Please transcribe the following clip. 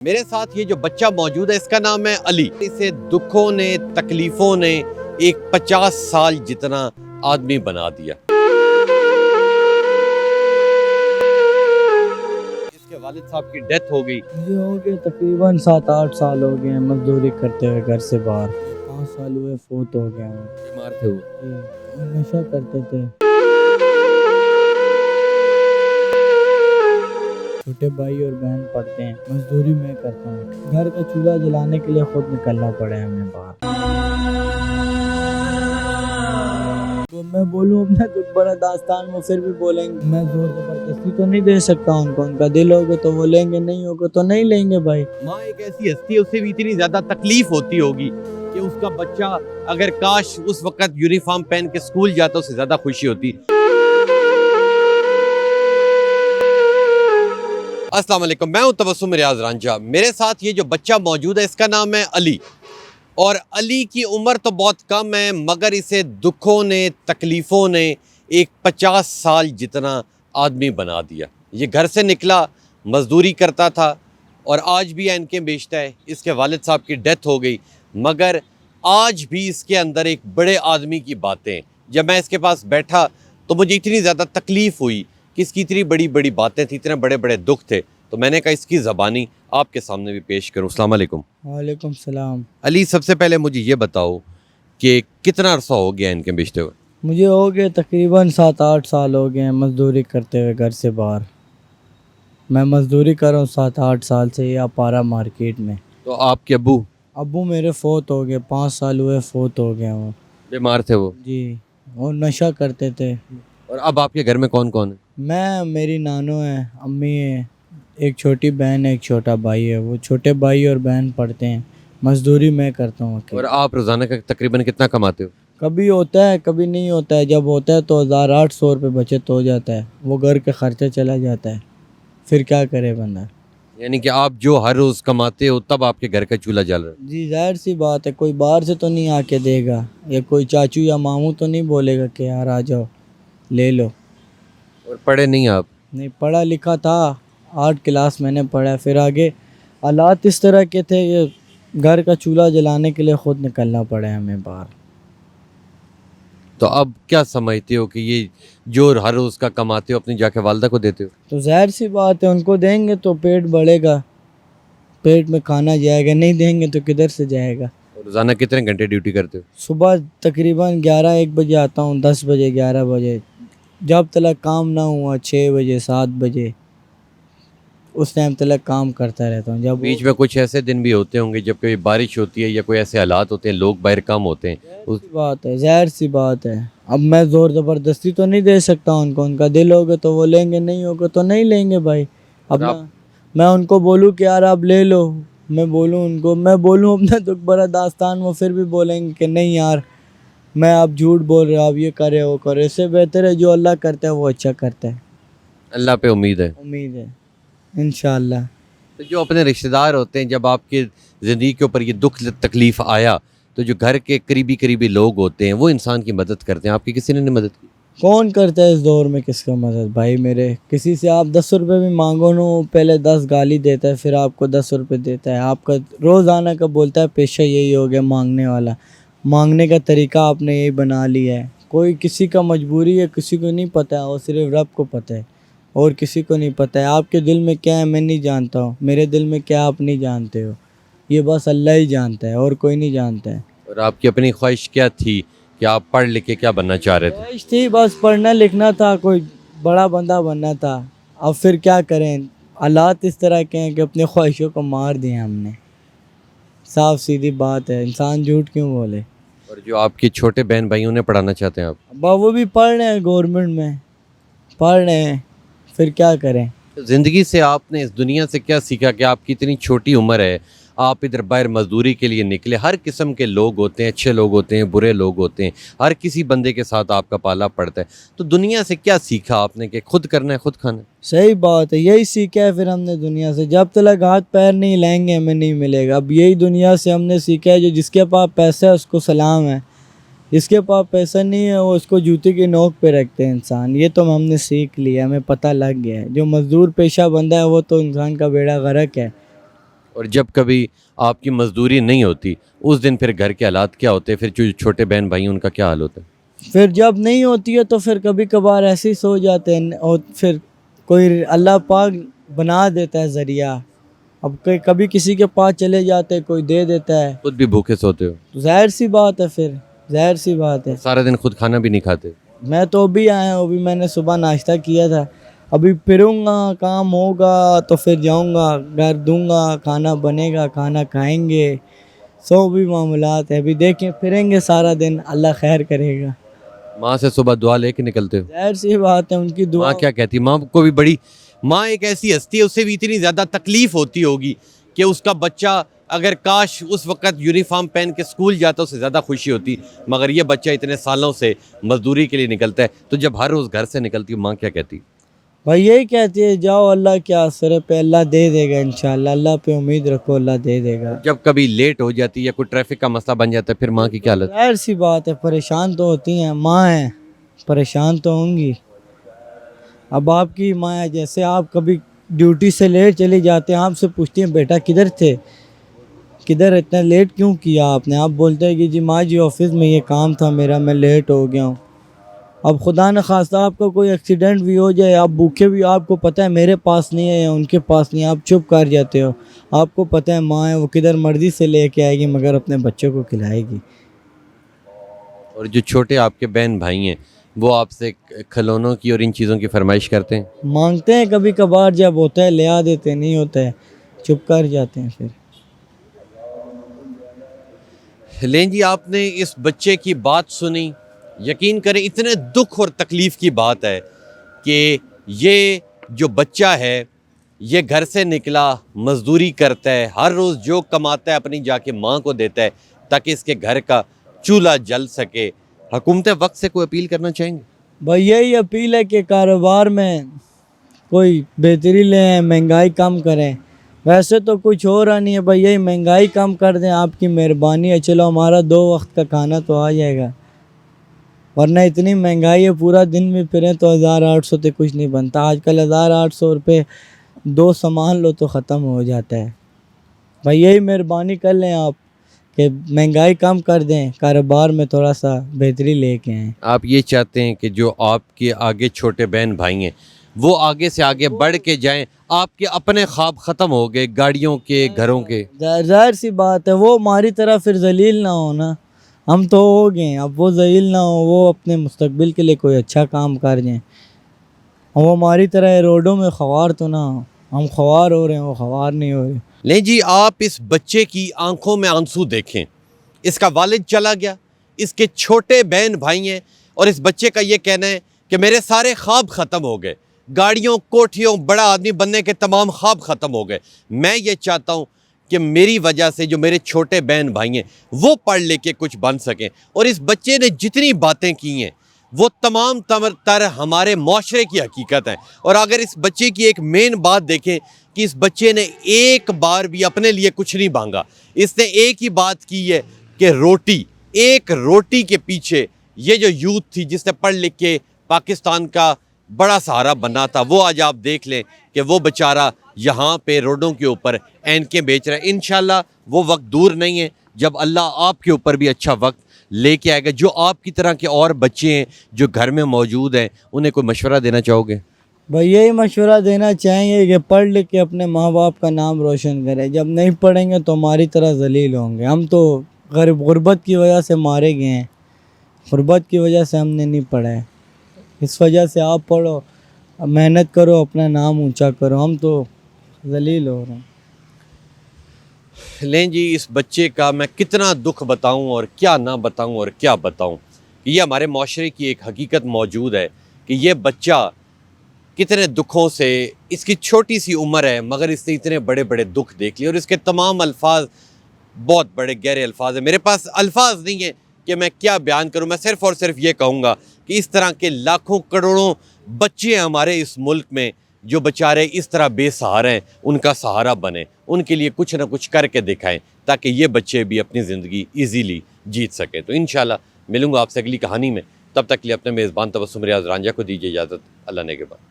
میرے ساتھ یہ جو بچہ موجود ہے اس کا نام ہے علی. اسے دکھوں نے تکلیفوں نے ایک 50 سال جتنا آدمی بنا دیا. اس کے والد صاحب کی ڈیتھ ہو گئی. مجھے ہو گئے تقریباً 7-8 سال ہو گئے ہیں مزدوری کرتے ہوئے گھر سے باہر. 5 سال ہوئے فوت ہو گیا ہوں. بیمار تھے وہ. نشہ کرتے تھے. چھوٹے بھائی اور بہن پڑھتے ہیں, مزدوری میں کرتا ہوں. گھر کا چولہا جلانے کے لیے خود نکلنا پڑا ہے ہمیں باہر. تو میں بولوں اپنا دکھ بڑا داستان وہ پھر بھی بولیں گے. میں زور زبردستی تو نہیں دے سکتا ان کو. ان کا دل ہوگا تو وہ لیں گے, نہیں ہوگا تو نہیں لیں گے بھائی. ماں ایک ایسی ہستی ہے, اسے بھی اتنی زیادہ تکلیف ہوتی ہوگی کہ اس کا بچہ اگر کاش اس وقت یونیفارم پہن کے اسکول جاتا اسے زیادہ خوشی ہوتی. السلام علیکم, میں ہوں تبسم ریاض رانجھا. میرے ساتھ یہ جو بچہ موجود ہے اس کا نام ہے علی, اور علی کی عمر تو بہت کم ہے مگر اسے دکھوں نے تکلیفوں نے ایک 50 سال جتنا آدمی بنا دیا. یہ گھر سے نکلا, مزدوری کرتا تھا اور آج بھی اینکیں بیچتا ہے. اس کے والد صاحب کی ڈیتھ ہو گئی مگر آج بھی اس کے اندر ایک بڑے آدمی کی باتیں ہیں. جب میں اس کے پاس بیٹھا تو مجھے اتنی زیادہ تکلیف ہوئی کہ اس کی اتنی بڑی بڑی باتیں تھیں, اتنے بڑے بڑے دکھ تھے, تو میں نے کہا اس کی زبانی آپ کے سامنے بھی پیش کروں. السلام علیکم. وعلیکم السلام. علی, سب سے پہلے مجھے یہ بتاؤ کہ کتنا عرصہ ہو گیا ان کے بیچتے ہوئے؟ مجھے ہو گئے تقریباً 7-8 سال ہو گئے ہیں مزدوری کرتے ہوئے گھر سے باہر. میں مزدوری کر رہا ہوں 7-8 سال سے یہ اپارا مارکیٹ میں. تو آپ کے ابو میرے فوت ہو گئے, 5 سال ہوئے فوت ہو گئے وہ. بیمار تھے وہ؟ جی, وہ نشہ کرتے تھے. اور اب آپ کے گھر میں کون کون ہے؟ میں, میری نانو ہے, امی ہے, ایک چھوٹی بہن ہے, ایک چھوٹا بھائی ہے. وہ چھوٹے بھائی اور بہن پڑھتے ہیں, مزدوری میں کرتا ہوں. اور آپ روزانہ کا تقریباً کتنا کماتے ہو؟ کبھی ہوتا ہے کبھی نہیں ہوتا ہے. جب ہوتا ہے تو 1800 روپے بچت ہو جاتا ہے, وہ گھر کے خرچہ چلا جاتا ہے. پھر کیا کرے بندہ. یعنی کہ آپ جو ہر روز کماتے ہو تب آپ کے گھر کا چولہا جل رہا ہے؟ جی, ظاہر سی بات ہے, کوئی باہر سے تو نہیں آ کے دے گا, یا کوئی چاچو یا ماموں تو نہیں بولے گا کہ یار آ جاؤ لے لو. اور پڑھے نہیں آپ؟ نہیں, پڑھا لکھا تھا, 8 کلاس میں نے پڑھا. پھر آگے حالات اس طرح کے تھے کہ گھر کا چولہا جلانے کے لیے خود نکلنا پڑا ہمیں باہر. تو اب کیا سمجھتے ہو کہ یہ جو ہر روز کا کماتے ہو اپنی جا کے والدہ کو دیتے ہو؟ تو ظاہر سی بات ہے, ان کو دیں گے تو پیٹ بڑھے گا, پیٹ میں کھانا جائے گا. نہیں دیں گے تو کدھر سے جائے گا. اور روزانہ کتنے گھنٹے ڈیوٹی کرتے ہو؟ صبح تقریباً 11-1 بجے آتا ہوں, 10 بجے 11 بجے, جب تک کام نہ ہوا 6 بجے 7 بجے اس ٹائم تک کام کرتا رہتا ہوں. جب بیچ میں کچھ ایسے دن بھی ہوتے ہوں گے جب کوئی بارش ہوتی ہے یا کوئی ایسے حالات ہوتے ہیں, لوگ باہر کم ہوتے ہیں. بات ہے, ظاہر سی بات ہے. اب میں زور زبردستی تو نہیں دے سکتا ان کو. ان کا دل ہوگا تو وہ لیں گے, نہیں ہوگا تو نہیں لیں گے بھائی. اب میں ان کو بولوں کہ یار آپ لے لو, میں بولوں ان کو, میں بولوں اپنا دکھ بڑا داستان, وہ پھر بھی بولیں گے کہ نہیں یار میں آپ جھوٹ بول رہے, آپ یہ کرے وہ کرے. اس سے بہتر ہے جو اللہ کرتا ہے وہ اچھا کرتا ہے. اللہ پہ امید ہے. امید ہے انشاءاللہ. تو جو اپنے رشتہ دار ہوتے ہیں, جب آپ کی زندگی کے اوپر یہ دکھ تکلیف آیا تو جو گھر کے قریبی لوگ ہوتے ہیں وہ انسان کی مدد کرتے ہیں. آپ کی کسی نے نہیں مدد کی؟ کون کرتا ہے اس دور میں کس کا مدد بھائی میرے. کسی سے آپ 10 روپے بھی مانگو نا, پہلے 10 گالی دیتا ہے, پھر آپ کو 10 روپے دیتا ہے. آپ کا روزانہ کا بولتا ہے پیشہ یہی ہو گیا مانگنے والا. مانگنے کا طریقہ آپ نے یہی بنا لیا ہے. کوئی کسی کا مجبوری ہے کسی کو نہیں پتہ ہے, اور صرف رب کو پتہ ہے, اور کسی کو نہیں پتہ ہے. آپ کے دل میں کیا ہے میں نہیں جانتا ہوں, میرے دل میں کیا آپ نہیں جانتے ہو, یہ بس اللہ ہی جانتا ہے اور کوئی نہیں جانتا ہے. اور آپ کی اپنی خواہش کیا تھی کہ آپ پڑھ لکھ کے کیا بننا چاہ رہے تھے؟ خواہش تھی بس پڑھنا لکھنا تھا, کوئی بڑا بندہ بننا تھا. اب پھر کیا کریں, حالات اس طرح کے ہیں کہ اپنی خواہشوں کو مار دیا ہم نے. صاف سیدھی بات ہے, انسان جھوٹ کیوں بولے. اور جو آپ کے چھوٹے بہن بھائی انہیں پڑھانا چاہتے ہیں آپ؟ ابا وہ بھی پڑھ رہے ہیں, گورنمنٹ میں پڑھ رہے ہیں. پھر کیا کریں. زندگی سے آپ نے اس دنیا سے کیا سیکھا کہ آپ کی اتنی چھوٹی عمر ہے, آپ ادھر باہر مزدوری کے لیے نکلے. ہر قسم کے لوگ ہوتے ہیں, اچھے لوگ ہوتے ہیں, برے لوگ ہوتے ہیں, ہر کسی بندے کے ساتھ آپ کا پالا پڑتا ہے. تو دنیا سے کیا سیکھا آپ نے کہ خود کرنا ہے خود کھانا ہے؟ صحیح بات ہے, یہی سیکھا ہے پھر ہم نے دنیا سے. جب تک ہاتھ پیر نہیں لائیں گے ہمیں نہیں ملے گا. اب یہی دنیا سے ہم نے سیکھا ہے, جو جس کے پاس پیسہ ہے اس کو سلام ہے, جس کے پاس پیسہ نہیں ہے وہ اس کو جوتے کی نوک پہ رکھتے ہیں انسان. یہ تو ہم نے سیکھ لیا, ہمیں پتہ لگ گیا ہے. جو مزدور پیشہ بندہ ہے وہ تو انسان کا بیڑا غرق ہے. اور جب کبھی آپ کی مزدوری نہیں ہوتی اس دن پھر گھر کے حالات کیا ہوتے ہیں؟ پھر جو چھوٹے بہن بھائی ہیں ان کا کیا حال ہوتا ہے؟ پھر جب نہیں ہوتی ہے تو پھر کبھی کبھار ایسے ہی سو جاتے ہیں، اور پھر کوئی اللہ پاک بنا دیتا ہے ذریعہ، اب کبھی کسی کے پاس چلے جاتے ہیں، کوئی دے دیتا ہے، خود بھی بھوکے سوتے ہو؟ تو ظاہر سی بات ہے، پھر ظاہر سی بات ہے۔ سارا دن خود کھانا بھی نہیں کھاتے؟ میں تو ابھی آیا ہوں، ابھی میں نے صبح ناشتہ کیا تھا، ابھی پھروں گا، کام ہوگا تو پھر جاؤں گا، گھر دوں گا، کھانا بنے گا، کھانا کھائیں گے، سو بھی معاملات ہے، ابھی دیکھیں پھریں گے سارا دن، اللہ خیر کرے گا۔ ماں سے صبح دعا لے کے نکلتے ہو؟ ظاہر سی بات ہے، ان کی دعا۔ ماں کیا کہتی؟ ماں کو بھی بڑی، ماں ایک ایسی ہستی ہے، اس سے بھی اتنی زیادہ تکلیف ہوتی ہوگی کہ اس کا بچہ اگر کاش اس وقت یونیفارم پہن کے اسکول جاتا اس سے زیادہ خوشی ہوتی، مگر یہ بچہ اتنے سالوں سے مزدوری کے لیے نکلتا ہے، تو جب ہر روز گھر سے نکلتی ماں کیا کہتی؟ بھائی یہی کہتی ہے، جاؤ اللہ کے آسرے پہ، اللہ دے دے گا انشاءاللہ، اللہ پہ امید رکھو، اللہ دے دے گا۔ جب کبھی لیٹ ہو جاتی یا کوئی ٹریفک کا مسئلہ بن جاتا ہے پھر ماں کی کیا حالت؟ ظاہر سی بات ہے، پریشان تو ہوتی ہیں، ماں ہیں، پریشان تو ہوں گی۔ اب آپ کی ماں ہے، جیسے آپ کبھی ڈیوٹی سے لیٹ چلی جاتے ہیں، آپ سے پوچھتی ہیں بیٹا کدھر تھے، کدھر اتنا لیٹ کیوں کیا آپ نے، آپ بولتے ہیں کہ جی ماں جی آفس میں یہ کام تھا میرا، میں لیٹ ہو گیا ہوں۔ اب خدا نخواستہ آپ کا کوئی ایکسیڈنٹ بھی ہو جائے، آپ بھوکے بھی، آپ کو پتہ ہے میرے پاس نہیں ہے یا ان کے پاس نہیں ہے، آپ چپ کر جاتے ہو، آپ کو پتہ ہے ماں ہے، وہ کدھر مرضی سے لے کے آئے گی مگر اپنے بچوں کو کھلائے گی۔ اور جو چھوٹے آپ کے بہن بھائی ہیں وہ آپ سے کھلونوں کی اور ان چیزوں کی فرمائش کرتے ہیں؟ مانگتے ہیں کبھی کبھار، جب ہوتا ہے لے آ دیتے، نہیں ہوتا ہے چپ کر جاتے ہیں پھر۔ لیں جی، آپ نے اس بچے کی بات سنی، یقین کریں اتنے دکھ اور تکلیف کی بات ہے کہ یہ جو بچہ ہے یہ گھر سے نکلا، مزدوری کرتا ہے، ہر روز جو کماتا ہے اپنی جا کے ماں کو دیتا ہے تاکہ اس کے گھر کا چولہا جل سکے۔ حکومت وقت سے کوئی اپیل کرنا چاہیں گے؟ بھائی یہی اپیل ہے کہ کاروبار میں کوئی بہتری لیں، مہنگائی کم کریں، ویسے تو کچھ ہو رہا نہیں ہے بھائی، یہی مہنگائی کم کر دیں، آپ کی مہربانی ہے، چلو ہمارا 2 وقت کا کھانا تو آ جائے گا، ورنہ اتنی مہنگائی ہے، پورا دن بھی پھریں تو 1800 سے کچھ نہیں بنتا، آج کل 1800 روپے 2 سامان لو تو ختم ہو جاتا ہے۔ بھائی یہی مہربانی کر لیں آپ کہ مہنگائی کم کر دیں، کاروبار میں تھوڑا سا بہتری لے کے آئیں۔ آپ یہ چاہتے ہیں کہ جو آپ کے آگے چھوٹے بہن بھائی ہیں وہ آگے سے آگے بڑھ کے جائیں، آپ کے اپنے خواب ختم ہو گئے گاڑیوں کے، گھروں کے؟ ظاہر سی بات ہے، وہ ہماری طرح پھر ذلیل نہ ہو نا، ہم تو ہو گئے ہیں، اب وہ ذلیل نہ ہو، وہ اپنے مستقبل کے لیے کوئی اچھا کام کر جائیں، وہ ہماری طرح روڈوں میں خوار تو نہ ہو، ہم خوار ہو رہے ہیں، وہ خوار نہیں ہو رہے۔ لیں جی، آپ اس بچے کی آنکھوں میں آنسو دیکھیں، اس کا والد چلا گیا، اس کے چھوٹے بہن بھائی ہیں، اور اس بچے کا یہ کہنا ہے کہ میرے سارے خواب ختم ہو گئے، گاڑیوں، کوٹھیوں، بڑا آدمی بننے کے تمام خواب ختم ہو گئے۔ میں یہ چاہتا ہوں کہ میری وجہ سے جو میرے چھوٹے بہن بھائی ہیں وہ پڑھ لے کے کچھ بن سکیں، اور اس بچے نے جتنی باتیں کی ہیں وہ تمام تر ہمارے معاشرے کی حقیقت ہیں۔ اور اگر اس بچے کی ایک مین بات دیکھیں کہ اس بچے نے ایک بار بھی اپنے لیے کچھ نہیں مانگا، اس نے ایک ہی بات کی ہے کہ روٹی، ایک روٹی کے پیچھے یہ جو یوتھ تھی جس نے پڑھ لکھ کے پاکستان کا بڑا سہارا بنا تھا، وہ آج آپ دیکھ لیں کہ وہ بیچارہ یہاں پہ روڈوں کے اوپر اینکیں بیچ رہا ہے۔ انشاءاللہ وہ وقت دور نہیں ہے جب اللہ آپ کے اوپر بھی اچھا وقت لے کے آئے گا۔ جو آپ کی طرح کے اور بچے ہیں جو گھر میں موجود ہیں، انہیں کوئی مشورہ دینا چاہو گے؟ بھائی یہی مشورہ دینا چاہیں گے کہ پڑھ لکھ کے اپنے ماں باپ کا نام روشن کریں، جب نہیں پڑھیں گے تو ہماری طرح ذلیل ہوں گے، ہم تو غربت کی وجہ سے مارے گئے ہیں، غربت کی وجہ سے ہم نے نہیں پڑھا ہے، اس وجہ سے آپ پڑھو، محنت کرو، اپنا نام اونچا کرو، ہم تو ذلیل ہو رہے ہیں۔ لیں جی، اس بچے کا میں کتنا دکھ بتاؤں اور کیا نہ بتاؤں اور کیا بتاؤں، کہ یہ ہمارے معاشرے کی ایک حقیقت موجود ہے کہ یہ بچہ کتنے دکھوں سے، اس کی چھوٹی سی عمر ہے مگر اس نے اتنے بڑے بڑے دکھ دیکھ لیے، اور اس کے تمام الفاظ بہت بڑے گہرے الفاظ ہیں، میرے پاس الفاظ نہیں ہیں کہ میں کیا بیان کروں۔ میں صرف اور صرف یہ کہوں گا کہ اس طرح کے لاکھوں کروڑوں بچے ہیں ہمارے اس ملک میں جو بیچارے اس طرح بے سہارا ہیں، ان کا سہارا بنیں، ان کے لیے کچھ نہ کچھ کر کے دکھائیں تاکہ یہ بچے بھی اپنی زندگی ایزیلی جیت سکیں۔ تو انشاءاللہ ملوں گا آپ سے اگلی کہانی میں، تب تک کے لیے اپنے میزبان تبسم ریاض رانجھا کو دیجیے اجازت، اللہ نے کے بعد۔